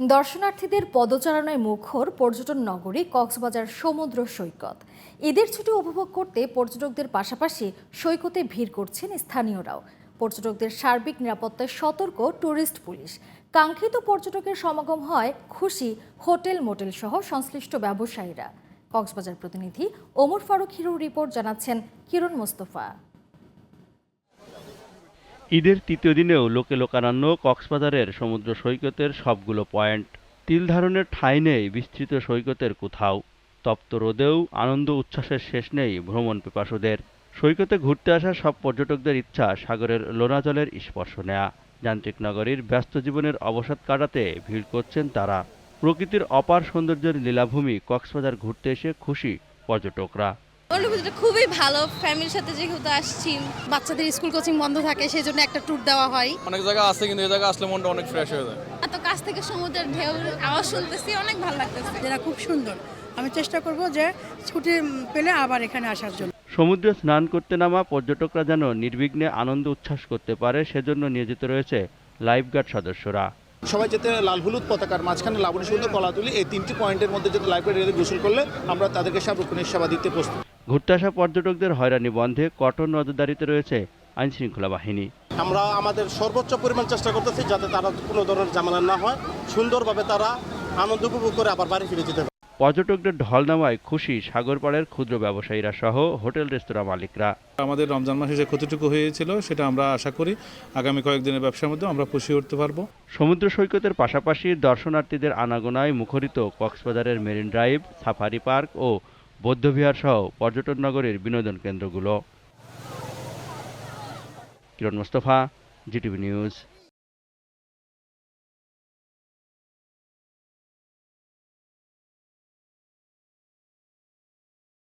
দর্শনার্থীদের পদচারণায় মুখর পর্যটন নগরী কক্সবাজার সমুদ্র সৈকত। ঈদের ছুটি উপভোগ করতে পর্যটকদের পাশাপাশি সৈকতে ভিড় করছেন স্থানীয়রাও। পর্যটকদের সার্বিক নিরাপত্তায় সতর্ক ট্যুরিস্ট পুলিশ। কাঙ্ক্ষিত পর্যটকের সমাগম হয় খুশি হোটেল মোটেল সহ সংশ্লিষ্ট ব্যবসায়ীরা। কক্সবাজার প্রতিনিধি ওমর ফারুক হিরোর রিপোর্ট জানাচ্ছেন কিরণ মোস্তফা। ঈদের তৃতীয় দিনেও লোকে লোকারণ্য কক্সবাজারের সমুদ্র সৈকতের সবগুলো পয়েন্ট। তিল ধারণের ঠাঁই নেই বিস্তৃত সৈকতের কোথাও। তপ্ত রোদেও আনন্দ উচ্ছ্বাসের শেষ নেই ভ্রমণ পিপাসুদের। সৈকতে ঘুরতে আসা সব পর্যটকদের ইচ্ছা সাগরের লোনা জলের স্পর্শ নেয়া। যান্ত্রিক নগরীর ব্যস্ত জীবনের অবসাদ কাটাতে ভিড় করছেন তারা। প্রকৃতির অপার সৌন্দর্যের লীলাভূমি কক্সবাজার ঘুরতে এসে খুশি পর্যটকরা। অনুভূতিটা খুবই ভালো, ফ্যামিলির সাথে যেহেতু আসছি। বাচ্চাদের স্কুল কোচিং বন্ধ থাকে, সেই জন্য একটা ট্যুর দেওয়া হয়। অনেক জায়গা আছে, কিন্তু এই জায়গা আসলে মনটা অনেক ফ্রেশ হয়ে যায়। এত কাছ থেকে সমুদ্রের ঢেউ আওয়াজ শুনতেছি, অনেক ভালো লাগতেছে। যেটা খুব সুন্দর। আমি চেষ্টা করব যে ছুটি পেলে আবার এখানে আসার জন্য। সমুদ্রে স্নান করতে নামা পর্যটকরা যেন নির্বিঘ্নে আনন্দ উচ্ছ্বাস করতে পারে সেজন্য নিয়োজিত রয়েছে লাইফগার্ড সদস্যরা। সবাই যাতে লাল হলুদ পতাকার মাঝখানে লাবণী সুন্দর কলাতুলি, এই তিনটি পয়েন্টের মধ্যে যাতে লাইফগার্ড গোসল করলে আমরা তাদেরকে সার্বক্ষণিক সেবা দিতে প্রস্তুত। ঘুরতে আসা পর্যটকদের হয়রানি বন্ধে কঠোর নজরদারিতে রয়েছে আইন শৃঙ্খলা বাহিনী। আমরা আমাদের সর্বোচ্চ পরিমাণ চেষ্টা করতেছি যাতে তারা কোনো ধরনের ঝামেলা না হয়, সুন্দরভাবে তারা আনন্দ উপভোগ করে আবার বাড়ি ফিরে যেতে পারে। পর্যটকদের ঢল নামায় খুশি সাগরপাড়ের ক্ষুদ্র ব্যবসায়ীরা সহ হোটেল রেস্তোরাঁ মালিকরা। আমাদের রমজান মাসে যে ক্ষতিটুকু হয়েছিল সেটা আমরা আশা করি আগামী কয়েকদিনের ব্যবসার মধ্যে আমরা পুষিয়ে উঠতে পারবো। সমুদ্র সৈকতের পাশাপাশি দর্শনার্থীদের আনাগোনায় মুখরিত কক্সবাজারের মেরিন ড্রাইভ, সাফারি পার্ক ও বৌদ্ধবিহার সহ পর্যটন নগরীর বিনোদন কেন্দ্রগুলো। কিরণ মোস্তফা, জিটিভি নিউজ।